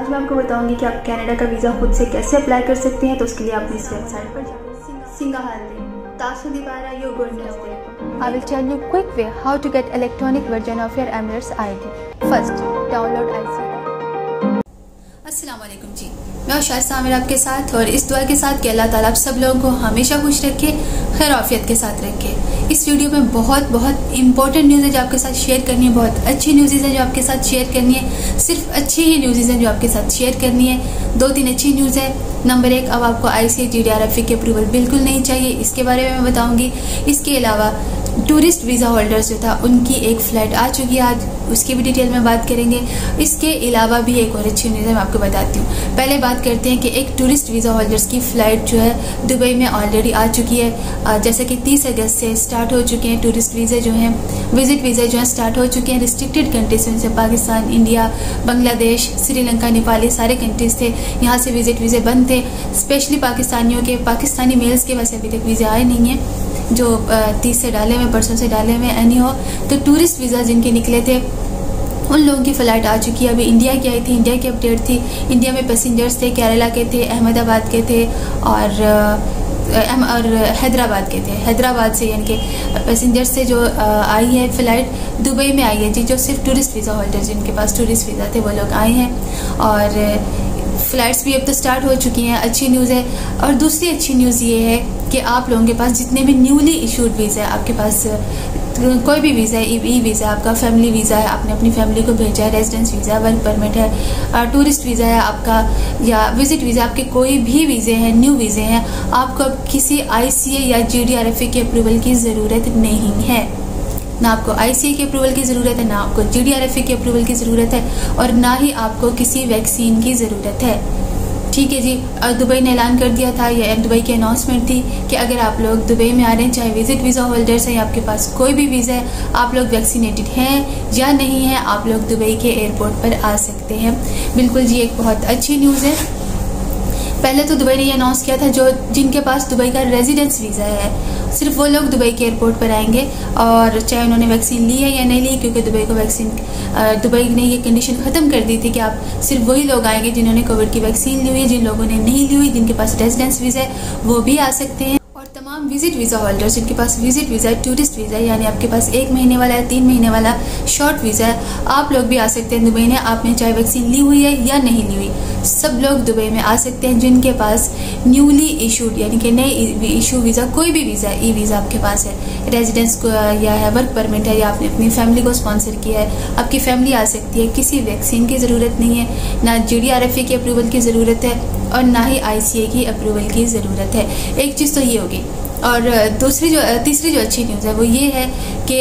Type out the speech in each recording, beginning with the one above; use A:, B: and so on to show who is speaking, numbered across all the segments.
A: आज मैं आपको बताऊंगी कि आप कनाडा का वीज़ा खुद से कैसे अप्लाई कर सकते हैं। तो उसके लिए आप इस वेबसाइट पर जाएं। सिंगाहालदे तासुदीबारा you going to I will tell you quick way how to get electronic version of your Emirates ID. First, download IC.
B: अस्सलाम वालेकुम जी, मैं उशार सामिर आपके साथ और इस दुआ के साथ कि अल्लाह ताला आप सब लोगों को हमेशा खुश रखे, खैर आफियत के साथ रखे। इस वीडियो में बहुत इंपॉर्टेंट न्यूज़ है जो आपके साथ शेयर करनी है, बहुत अच्छी न्यूज़ है जो आपके साथ शेयर करनी है। सिर्फ अच्छी ही न्यूज़ है जो आपके साथ शेयर करनी है। 2-3 अच्छी न्यूज़ है। नंबर 1, अब आपको ICA/GDRFA की अप्रूवल बिल्कुल नहीं चाहिए, इसके बारे में मैं बताऊंगी। इसके अलावा टूरिस्ट वीज़ा होल्डर्स जो था उनकी एक फ़्लाइट आ चुकी है, आज उसकी भी डिटेल में बात करेंगे। इसके अलावा भी एक और अच्छी न्यूज़ है, मैं आपको बताती हूँ। पहले बात करते हैं कि एक टूरिस्ट वीज़ा होल्डर्स की फ़्लाइट जो है दुबई में ऑलरेडी आ चुकी है। जैसे कि 30 अगस्त से स्टार्ट हो चुके हैं टूरिस्ट वीज़े जो हैं, विजिट वीज़े जो हैं स्टार्ट हो चुके हैं। रिस्ट्रिक्टेड कंट्रीज से पाकिस्तान, इंडिया, बांग्लादेश, श्रीलंका, नेपाल, ये सारे कंट्रीज थे, यहाँ से विजिट वीज़े बंद थे। स्पेशली पाकिस्तानियों के, पाकिस्तानी मेल्स के वैसे अभी तक वीज़े आए नहीं हैं, जो 30 से डाले हुए, परसों से डाले हुए एनी हो। तो टूरिस्ट वीज़ा जिनके निकले थे उन लोगों की फ़्लाइट आ चुकी है। अभी इंडिया की आई थी, इंडिया की अपडेट थी। इंडिया में पैसेंजर्स थे, केरला के थे, अहमदाबाद के थे और हैदराबाद के थे। हैदराबाद से यानी कि पैसेंजर्स से जो आई है फ़्लाइट दुबई में आई है जी, जो सिर्फ टूरिस्ट वीज़ा होल्डर जिनके पास टूरिस्ट वीज़ा थे वो लोग आए हैं। और फ़्लाइट्स भी अब तो स्टार्ट हो चुकी हैं, अच्छी न्यूज़ है। और दूसरी अच्छी न्यूज़ ये है कि आप लोगों के पास जितने भी न्यूली इशूड वीज़ा है, आपके पास कोई भी वीज़ा है, ई वीज़ा आपका, फैमिली वीज़ा है, आपने अपनी फैमिली को भेजा है, रेजिडेंस वीज़ा, वर्क परमिट है, टूरिस्ट वीज़ा है आपका, या विजिट वीज़ा, आपके कोई भी वीज़े हैं, न्यू वीज़े हैं, आपको अब किसी ICA या GDRFA के अप्रूवल की ज़रूरत नहीं है। ना आपको ICA की अप्रूवल की ज़रूरत है, ना आपको GDRFA की अप्रूवल की ज़रूरत है, और ना ही आपको किसी वैक्सीन की ज़रूरत है। ठीक है जी। दुबई ने ऐलान कर दिया था, या दुबई की अनाउंसमेंट थी कि अगर आप लोग दुबई में आ रहे हैं, चाहे विजिट वीज़ा होल्डर्स हैं या आपके पास कोई भी वीज़ा है, आप लोग वैक्सीनेटेड हैं या नहीं हैं, आप लोग दुबई के एयरपोर्ट पर आ सकते हैं। बिल्कुल जी, एक बहुत अच्छी न्यूज़ है। पहले तो दुबई ने ये अनाउंस किया था जो जिनके पास दुबई का रेजिडेंस वीज़ा है, सिर्फ वो लोग दुबई के एयरपोर्ट पर आएंगे, और चाहे उन्होंने वैक्सीन ली है या नहीं ली, क्योंकि दुबई ने ये कंडीशन ख़त्म कर दी थी कि आप सिर्फ वही लोग आएंगे जिन्होंने कोविड की वैक्सीन ली हुई है। जिन लोगों ने नहीं ली हुई, जिनके पास रेजिडेंस वीज़ा है, वो भी आ सकते हैं। और तमाम विजिट वीज़ा होल्डर्स जिनके पास विजिट वीज़ा है, टूरिस्ट वीज़ा है, यानी आपके पास 1 महीने वाला है, 3 महीने वाला शॉर्ट वीज़ा है, आप लोग भी आ सकते हैं दुबई में। आपने चाहे वैक्सीन ली हुई है या नहीं ली हुई, सब लोग दुबई में आ सकते हैं जिनके पास न्यूली इशूड यानी कि नए इशू वीज़ा, कोई भी वीज़ा, ई वीज़ा आपके पास है, रेजिडेंस को या है, वर्क परमिट है, या आपने अपनी फैमिली को स्पॉन्सर किया है, आपकी फैमिली आ सकती है। किसी वैक्सीन की ज़रूरत नहीं है, ना GDRFA की अप्रूवल की ज़रूरत है, और ना ही ICA की अप्रूवल की ज़रूरत है। एक चीज़ तो ये होगी। और तीसरी जो अच्छी न्यूज़ है वो ये है कि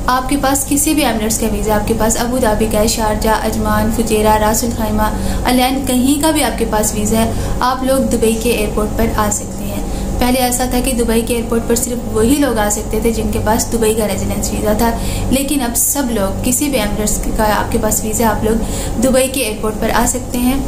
B: आपके पास किसी भी एमिरेट्स का वीज़ा, आपके पास अबू धाबी का है, शारजा, अजमान, फुजेरा, रासुल खैमा, अलैन, कहीं का भी आपके पास वीज़ा है, आप लोग दुबई के एयरपोर्ट पर आ सकते हैं। पहले ऐसा था कि दुबई के एयरपोर्ट पर सिर्फ वही लोग आ सकते थे जिनके पास दुबई का रेजिडेंस वीज़ा था, लेकिन अब सब लोग, किसी भी एमिरेट्स का आपके पास वीज़ा, आप लोग दुबई के एयरपोर्ट पर आ सकते हैं।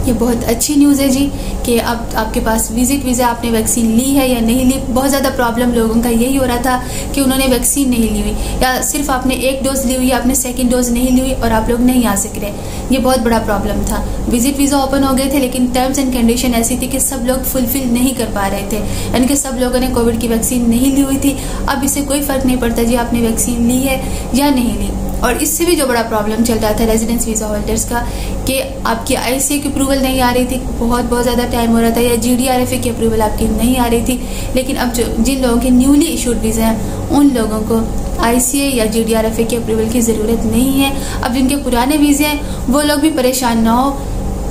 B: ये बहुत अच्छी न्यूज़ है जी कि अब आपके पास विजिट वीज़ा, आपने वैक्सीन ली है या नहीं ली। बहुत ज़्यादा प्रॉब्लम लोगों का यही हो रहा था कि उन्होंने वैक्सीन नहीं ली हुई, या सिर्फ आपने 1 डोज ली हुई, आपने 2nd डोज नहीं ली हुई और आप लोग नहीं आ सक रहे। ये बहुत बड़ा प्रॉब्लम था। विजिट वीज़ा ओपन हो गए थे, लेकिन टर्म्स एंड कंडीशन ऐसी थी कि सब लोग फुलफिल नहीं कर पा रहे थे, यानी कि सब लोगों ने कोविड की वैक्सीन नहीं ली हुई थी। अब इससे कोई फ़र्क नहीं पड़ता जी आपने वैक्सीन ली है या नहीं ली। और इससे भी जो बड़ा प्रॉब्लम चल रहा था रेजिडेंस वीज़ा होल्डर्स का, कि आपकी ICA की अप्रूवल नहीं आ रही थी, बहुत ज़्यादा टाइम हो रहा था, या GDRFA की अप्रूवल आपकी नहीं आ रही थी। लेकिन अब जिन लोगों के न्यूली इशूड वीज़ा हैं उन लोगों को ICA या GDRFA की अप्रूवल की ज़रूरत नहीं है। अब जिनके पुराने वीज़े हैं वो लोग भी परेशान ना हो।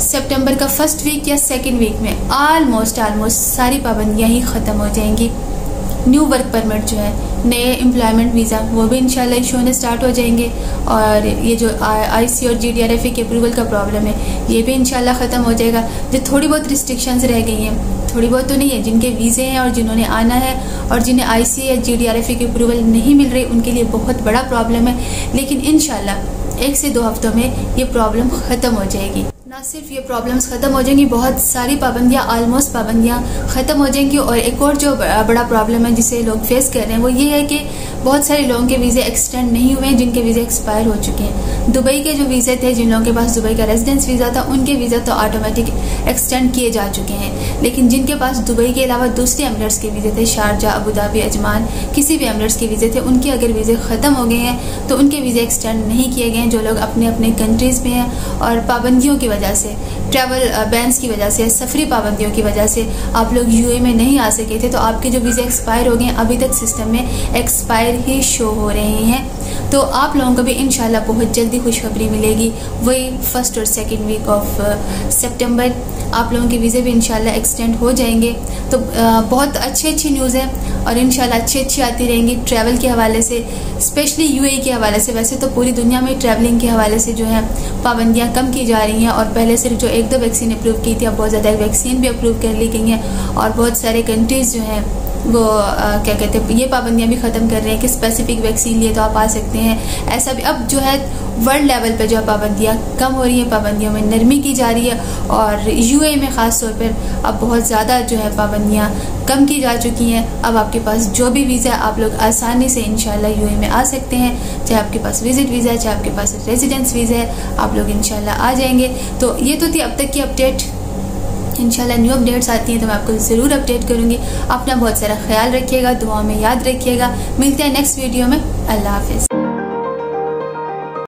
B: सितंबर का 1st वीक या 2nd वीक में आलमोस्ट सारी पाबंदियाँ ही ख़त्म हो जाएंगी। न्यू वर्क परमिट जो है, नए एम्प्लॉयमेंट वीज़ा, वो भी इंशाल्लाह इशू होने स्टार्ट हो जाएंगे। और ये जो ICA और GDRFA के अप्रूवल का प्रॉब्लम है, ये भी इंशाल्लाह ख़त्म हो जाएगा। जो थोड़ी बहुत रिस्ट्रिक्शंस रह गई हैं, थोड़ी बहुत तो नहीं है, जिनके वीज़े हैं और जिन्होंने आना है और जिन्हें ICA या GDRFA की अप्रूवल नहीं मिल रही, उनके लिए बहुत बड़ा प्रॉब्लम है। लेकिन इंशाल्लाह 1 से 2 हफ्तों में ये प्रॉब्लम ख़त्म हो जाएगी। ना सिर्फ ये प्रॉब्लम्स ख़त्म हो जाएंगी, बहुत सारी पाबंदियाँ, ऑलमोस्ट पाबंदियाँ ख़त्म हो जाएंगी। और एक और जो बड़ा प्रॉब्लम है जिसे लोग फेस कर रहे हैं वो ये है कि बहुत सारे लोगों के वीज़े एक्सटेंड नहीं हुए हैं, जिनके वीज़े एक्सपायर हो चुके हैं। दुबई के जो वीज़े थे, जिन लोगों के पास दुबई का रेजिडेंस वीज़ा था, उनके वीज़ा तो ऑटोमेटिक एक्सटेंड किए जा चुके हैं। लेकिन जिनके पास दुबई के अलावा दूसरे एमिरेट्स के वीज़े थे, शारजा, अबू धाबी, अजमान, किसी भी एमिरेट्स के वीज़े थे, उनके अगर वीज़े ख़त्म हो गए हैं तो उनके वीज़े एक्सटेंड नहीं किए गए हैं। जो लोग अपने अपने कंट्रीज़ में हैं और पाबंदियों की वजह से, ट्रैवल बैन्स की वजह से, सफरी पाबंदियों की वजह से आप लोग यूए में नहीं आ सके थे, तो आपके जो वीज़े एक्सपायर हो गए हैं अभी तक सिस्टम में एक्सपायर ही शो हो रहे हैं। तो आप लोगों को भी इंशाल्लाह बहुत जल्दी खुशखबरी मिलेगी, वही 1st और 2nd वीक ऑफ सितंबर आप लोगों के वीज़े भी इंशाल्लाह एक्सटेंड हो जाएंगे। तो बहुत अच्छी न्यूज़ है और इंशाल्लाह अच्छी आती रहेंगी ट्रैवल के हवाले से, स्पेशली यूएई के हवाले से। वैसे तो पूरी दुनिया में ट्रैवलिंग के हवाले से जो है पाबंदियाँ कम की जा रही हैं और पहले सिर्फ जो 1-2 वैक्सीन अप्रूव की थी, अब बहुत ज़्यादा वैक्सीन भी अप्रूव कर ली गई हैं और बहुत सारे कंट्रीज़ जो हैं वो क्या कहते हैं, ये पाबंदियाँ भी ख़त्म कर रहे हैं कि स्पेसिफिक वैक्सीन लिए तो आप आ सकते हैं। ऐसा भी अब जो है वर्ल्ड लेवल पे जो पाबंदियाँ कम हो रही हैं, पाबंदियों में नरमी की जा रही है और यूएई में ख़ास तौर पर अब बहुत ज़्यादा जो है पाबंदियाँ कम की जा चुकी हैं। अब आपके पास जो भी वीज़ा है आप लोग आसानी से इंशाल्लाह यूएई में आ सकते हैं, चाहे आपके पास विजिट वीज़ा है, चाहे आपके पास रेजिडेंस वीज़ा है, आप लोग इंशाल्लाह आ जाएंगे। तो ये तो थी अब तक की अपडेट। इंशाल्लाह न्यू अपडेट्स आती हैं तो मैं आपको ज़रूर अपडेट करूँगी। अपना बहुत सारा ख्याल रखिएगा, दुआ में याद रखिएगा। मिलते हैं नेक्स्ट वीडियो में। अल्लाह हाफिज़।